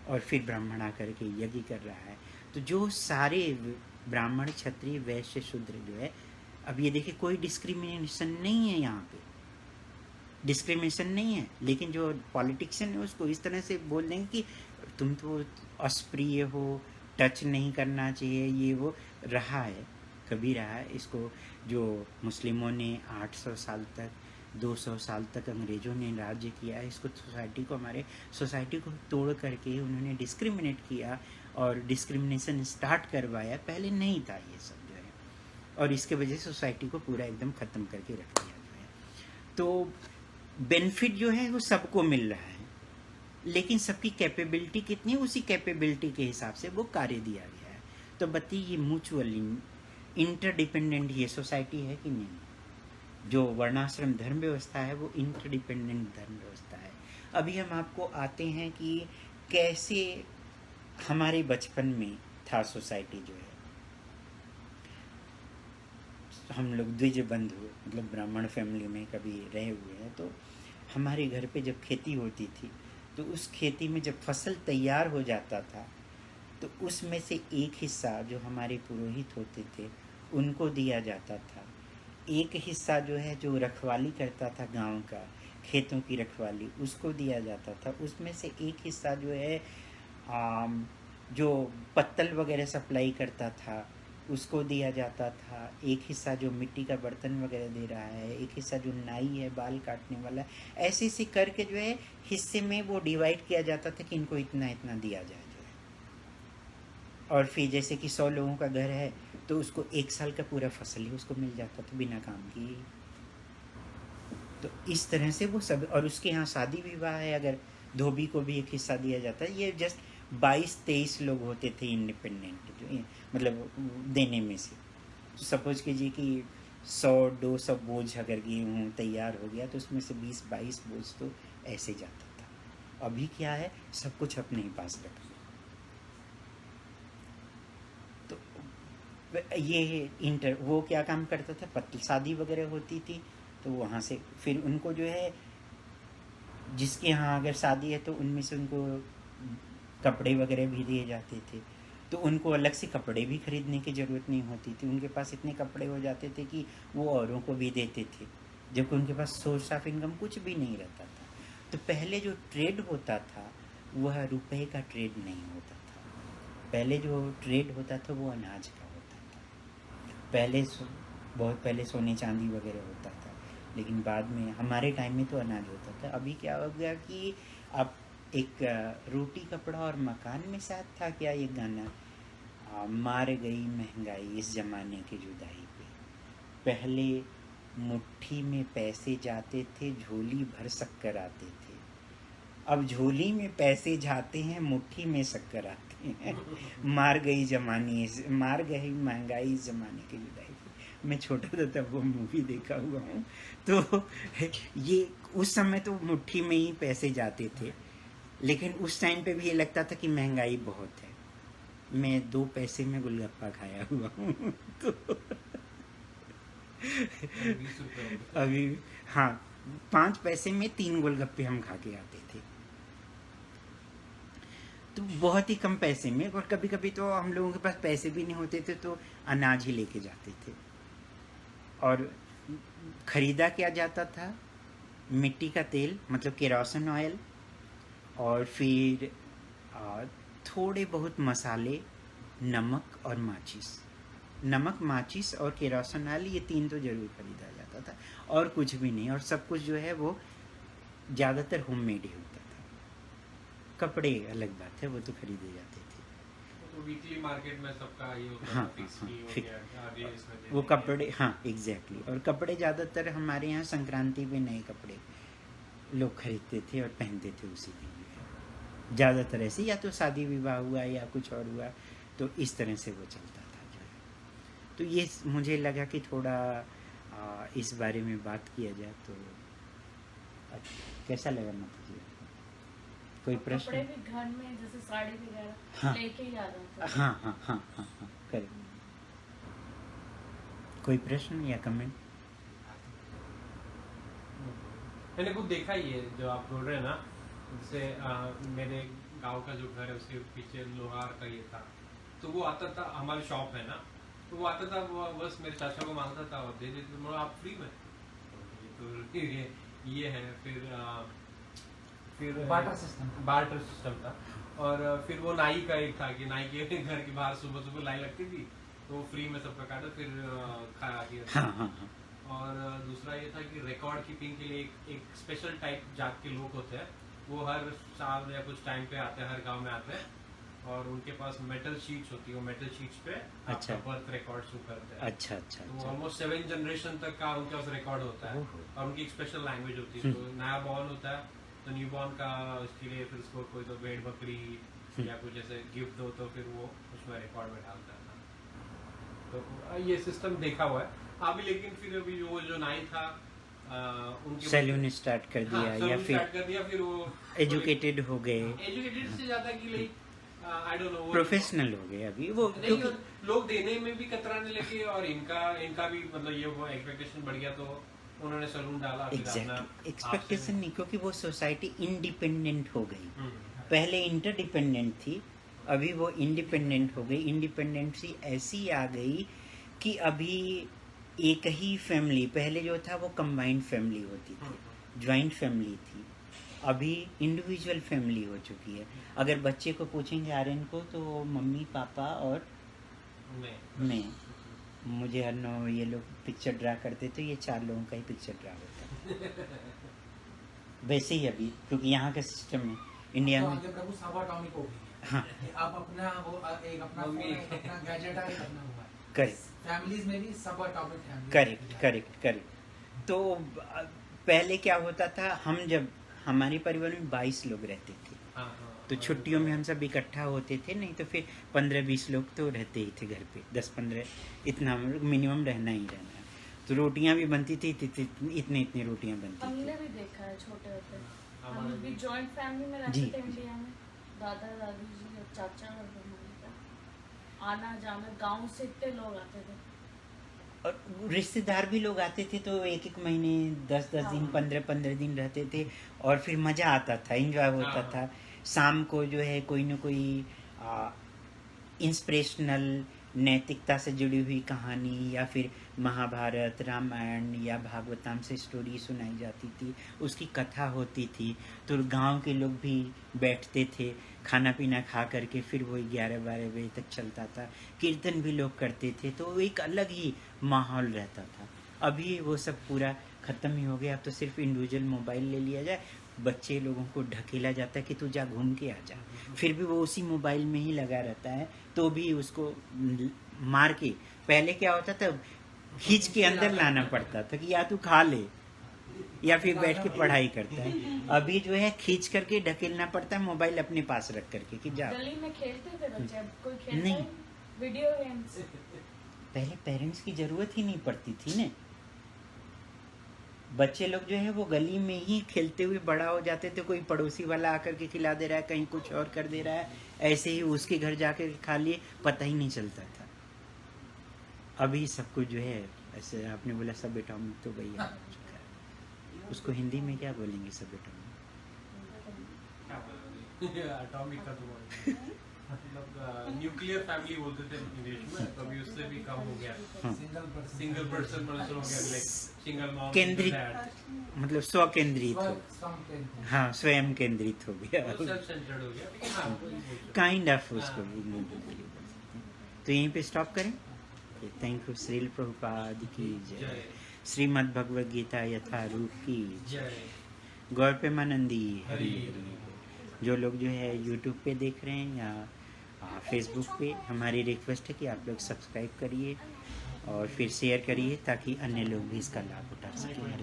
और फिर ब्राह्मण आकर के यज्ञ कर रहा है। तो जो सारे ब्राह्मण, क्षत्रिय, वैश्य, शूद्र जो है, अब ये देखिए कोई डिस्क्रिमिनेशन नहीं है, यहाँ पे डिस्क्रिमिनेशन नहीं है। लेकिन जो पॉलिटिशियन है उसको इस तरह से बोल देंगे कि तुम तो अस्प्रिय हो, टच नहीं करना चाहिए, ये वो रहा है, कभी रहा है। इसको जो मुस्लिमों ने 800 साल तक, 200 साल तक अंग्रेज़ों ने राज्य किया है, इसको सोसाइटी को, हमारे सोसाइटी को तोड़ करके उन्होंने डिस्क्रिमिनेट किया और डिस्क्रिमिनेशन स्टार्ट करवाया। पहले नहीं था ये सब जो है, और इसके वजह से सोसाइटी को पूरा एकदम ख़त्म करके रख दिया जो है। तो बेनिफिट जो है वो सबको मिल रहा है, लेकिन सबकी कैपेबिलिटी कितनी है, उसी कैपेबिलिटी के हिसाब से वो कार्य दिया गया है। तो बताइए ये म्यूचुअली इंटरडिपेंडेंट ये सोसाइटी है कि नहीं? जो वर्णाश्रम धर्म व्यवस्था है वो इंटरडिपेंडेंट धर्म व्यवस्था है। अभी हम आपको आते हैं कि कैसे हमारे बचपन में था सोसाइटी जो है। हम लोग द्विज बंधु, मतलब ब्राह्मण फैमिली में कभी रहे हुए हैं, तो हमारे घर पे जब खेती होती थी तो उस खेती में जब फसल तैयार हो जाता था तो उसमें से एक हिस्सा जो हमारे पुरोहित होते थे उनको दिया जाता था। एक हिस्सा जो है जो रखवाली करता था गांव का, खेतों की रखवाली, उसको दिया जाता था। उसमें से एक हिस्सा जो है जो पत्तल वगैरह सप्लाई करता था उसको दिया जाता था। एक हिस्सा जो मिट्टी का बर्तन वगैरह दे रहा है, एक हिस्सा जो नाई है बाल काटने वाला, ऐसे ऐसे करके जो है हिस्से में वो डिवाइड किया जाता था कि इनको इतना इतना दिया जाए जो है। और फिर जैसे कि 100 लोगों का घर है तो उसको 1 साल का पूरा फसल ही उसको मिल जाता था बिना काम किए। तो इस तरह से वो सब, और उसके यहाँ शादी विवाह है, अगर धोबी को भी एक हिस्सा दिया जाता है। ये जस्ट 22-23 लोग होते थे इंडिपेंडेंट, जो मतलब देने में से। तो सपोज कीजिए कि 100-200 बोझ अगर गेहूँ तैयार हो गया तो उसमें से 20-22 बोझ तो ऐसे जाता था। अभी क्या है, सब कुछ अपने ही पास रखा। तो ये वो क्या काम करता था, शादी वगैरह होती थी तो वहाँ से फिर उनको जो है, जिसके यहाँ अगर शादी है तो उनमें से उनको कपड़े वगैरह भी दिए जाते थे। तो उनको अलग से कपड़े भी खरीदने की ज़रूरत नहीं होती थी, उनके पास इतने कपड़े हो जाते थे कि वो औरों को भी देते थे, जबकि उनके पास सोर्स ऑफ इनकम कुछ भी नहीं रहता था। तो पहले जो ट्रेड होता था वह रुपए का ट्रेड नहीं होता था। पहले जो ट्रेड होता था वो अनाज का होता था। बहुत पहले सोने चांदी वगैरह होता था, लेकिन बाद में हमारे टाइम में तो अनाज होता था। अभी क्या हो गया कि अब एक रोटी कपड़ा और मकान में साथ था क्या ये गाना, मार गई महंगाई इस ज़माने की जुदाई पे। पहले मुट्ठी में पैसे जाते थे, झोली भर शक्कर आते थे। अब झोली में पैसे जाते हैं, मुट्ठी में शक्कर आते हैं। मार गई महंगाई इस ज़माने की जुदाई पे। मैं छोटा था तब वो मूवी देखा हुआ हूँ। तो ये उस समय तो मुट्ठी में ही पैसे जाते थे, लेकिन उस टाइम पे भी ये लगता था कि महंगाई बहुत है। मैं 2 पैसे में गोलगप्पा खाया हुआ हूँ। तो अभी हाँ, 5 पैसे में 3 गोलगप्पे हम खा के आते थे। तो बहुत ही कम पैसे में, और कभी कभी तो हम लोगों के पास पैसे भी नहीं होते थे तो अनाज ही लेके जाते थे। और खरीदा क्या जाता था, मिट्टी का तेल मतलब केरोसिन ऑयल, और फिर थोड़े बहुत मसाले, नमक और माचिस और केरोसिन ऑयल, ये 3 तो ज़रूर खरीदा जाता था, और कुछ भी नहीं। और सब कुछ जो है वो ज़्यादातर होममेड ही होता था। कपड़े अलग बात है, वो तो खरीदे जाते थे। तो वीकली मार्केट में सबका ये होता हाँ, है, फिक्स हाँ, की हो फिक्स। गया, आगे इसमें दे वो देंगे। कपड़े, हाँ एग्जैक्टली। और कपड़े ज़्यादातर हमारे यहाँ संक्रांति पे नए कपड़े लोग खरीदते थे और पहनते थे उसी दिन। ज़्यादातर ऐसे, या तो शादी विवाह हुआ या कुछ और हुआ, तो इस तरह से वो चलता था जो है। तो ये मुझे लगा कि थोड़ा इस बारे में बात किया जाए तो कैसा लगा माता जी? कोई प्रश्न? कपड़े भी घर में जैसे साड़ी वगैरह हाँ। लेके ही आ जाते हैं। हाँ, करेक्ट। कोई प्रश्न या कमेंट? मैंने खुद देखा ही है जो आप बोल रहे हैं ना, जैसे मेरे गांव का जो घर है उसके पीछे लोहार का ये था, तो वो आता था, हमारी शॉप है ना, तो वो आता था, वो बस मेरे चाचा को मांगता था और दे देते थे, आप फ्री में। तो ये है। फिर बार्टर सिस्टम था। और फिर वो नाई का एक था कि नाई के घर के बाहर सुबह सुबह लाई लगती थी, तो वो फ्री में सबका काटा, फिर खाया गया। हाँ। और दूसरा ये था कि रिकॉर्ड कीपिंग के लिए एक स्पेशल टाइप जात के लोग होते हैं, वो हर साल या कुछ टाइम पे आते हैं, हर गांव में आते हैं, और उनके पास मेटल शीट्स होती है, वो मेटल शीट्स पे अच्छा। आपका बर्थ रिकॉर्ड शो करते हैं। अच्छा। तो ऑलमोस्ट 7 जनरेशन तक का उनके पास रिकॉर्ड होता है, ओहो। और उनकी एक स्पेशल लैंग्वेज होती है। तो नया बॉर्न होता है तो न्यू बॉर्न का उसके लिए फिर उसको कोई तो भेड़ बकरी या कुछ ऐसे गिफ्ट दो, तो फिर वो उसमें रिकॉर्ड में डालता है। तो ये सिस्टम देखा हुआ है अभी। लेकिन फिर अभी वो जो नाई था उनके सैलून स्टार्ट कर दिया, हाँ, या फिर कर दिया, फिर वो एजुकेटेड हो गए, एजुकेटेड से ज्यादा कि like I don't know, professional हो गए अभी वो, नहीं, क्योंकि लोग देने में भी कतराने लगे, और इनका भी मतलब ये वो एक्सपेक्टेशन बढ़ गया, तो उन्होंने सैलून डाला। एग्जैक्टली एक्सपेक्टेशन नहीं, क्योंकि वो सोसाइटी इंडिपेंडेंट हो गई। पहले इंटरडिपेंडेंट थी, अभी वो इंडिपेंडेंट हो गई। इंडिपेंडेंसी ऐसी आ गई कि अभी एक ही फैमिली, पहले जो था वो कंबाइंड फैमिली होती थी, ज्वाइंट फैमिली थी, अभी इंडिविजुअल फैमिली हो चुकी है। अगर बच्चे को पूछेंगे आर्यन को, तो मम्मी पापा और मैं, मुझे हर नो ये लोग पिक्चर ड्रा करते थे, ये 4 लोगों का ही पिक्चर ड्रा होता है। वैसे ही अभी, क्योंकि यहाँ का सिस्टम है इंडिया तो में। आगे प्रभु साबा टॉनिक हो गई है। हाँ। अब अपना वो एक अपना मम्मी। फोन है, अपना गैजेट है, एक अपना हुआ है। करेक्ट फैमिलीज में भी सब टॉपिक है करेक्ट करेक्ट करेक्ट। तो पहले क्या होता था, हम जब हमारे परिवार में 22 लोग रहते थे, हाँ, हाँ, तो छुट्टियों में हम सब इकट्ठा होते थे, नहीं तो फिर 15-20 लोग तो रहते ही थे घर पे, 10-15 इतना हम लोग मिनिमम रहना ही रहना। तो रोटियां भी बनती थी, इतने इतने रोटियां बनती हमने थी। भी देखा है छोटे होते, हम हमारे भी भी। जॉइंट फैमिली में जी। रहते थे इंडिया में, दादा दादी जी और चाचा और हमारे का आना जाना, गांव से इतने लोग आते थे। और रिश्तेदार भी लोग आते थे, तो एक एक महीने 10-10 दिन, हाँ। 15-15 दिन रहते थे, और फिर मज़ा आता था, एंजॉय होता हाँ। था। शाम को जो है कोई न कोई इंस्पिरेशनल नैतिकता से जुड़ी हुई कहानी, या फिर महाभारत, रामायण या भागवतम से स्टोरी सुनाई जाती थी, उसकी कथा होती थी। तो गांव के लोग भी बैठते थे, खाना पीना खा करके फिर वही 11-12 बजे तक चलता था। कीर्तन भी लोग करते थे, तो एक अलग ही माहौल रहता था। अभी वो सब पूरा ख़त्म ही हो गया। अब तो सिर्फ इंडिविजुअल मोबाइल ले लिया जाए, बच्चे लोगों को ढकेला जाता है कि तू जा घूम के आ जा, फिर भी वो उसी मोबाइल में ही लगा रहता है, तो भी उसको मार के, पहले क्या होता था, खींच के अंदर लाना पड़ता था कि या तू खा ले या फिर बैठ के पढ़ाई करता है। अभी जो है खींच करके ढकेलना पड़ता है, मोबाइल अपने पास रख करके कि जा। गली में खेलते थे बच्चे, अब कोई खेलता नहीं। ही वीडियो गेम्स। पहले पेरेंट्स की जरूरत ही नहीं पड़ती थी ना, बच्चे लोग जो है वो गली में ही खेलते हुए बड़ा हो जाते थे। कोई पड़ोसी वाला आकर के खिला दे रहा है, कहीं कुछ और कर दे रहा है, ऐसे ही उसके घर जाके खा लिए, पता ही नहीं चलता था। अभी सब कुछ जो है ऐसे, आपने बोला सब एटॉमिक, तो भैया उसको हिंदी में क्या बोलेंगे सब एटॉमिक? क्या बोलोगे? एटॉमिक का तो मतलब न्यूक्लियर फैमिली बोलते थे इंग्लिश में, तो अभी उससे भी कम हो गया। हाँ। सिंगल पर्सन हो गया, लाइक सिंगल मॉम, केंद्रित, मतलब स्व केंद्रित हो, स्वयं हाँ स्वयं केंद्रित हो गया, सेल्फ सेंटर्ड हो गया। हाँ, वही बोल सकते काइंड ऑफ उसको भी नहीं बोल सकते। तो यहीं पे स्टॉप करें। Thank you. श्रील प्रभुपाद की हैं। जय। जय श्रीमद् भगवद गीता यथारूप की जय। जय। गौर प्रेमानंदी हरि हरि हरि। जो लोग जो है यूट्यूब पे देख रहे हैं या फेसबुक पे, हमारी रिक्वेस्ट है कि आप लोग सब्सक्राइब करिए और फिर शेयर करिए, ताकि अन्य लोग भी इसका लाभ उठा सकें।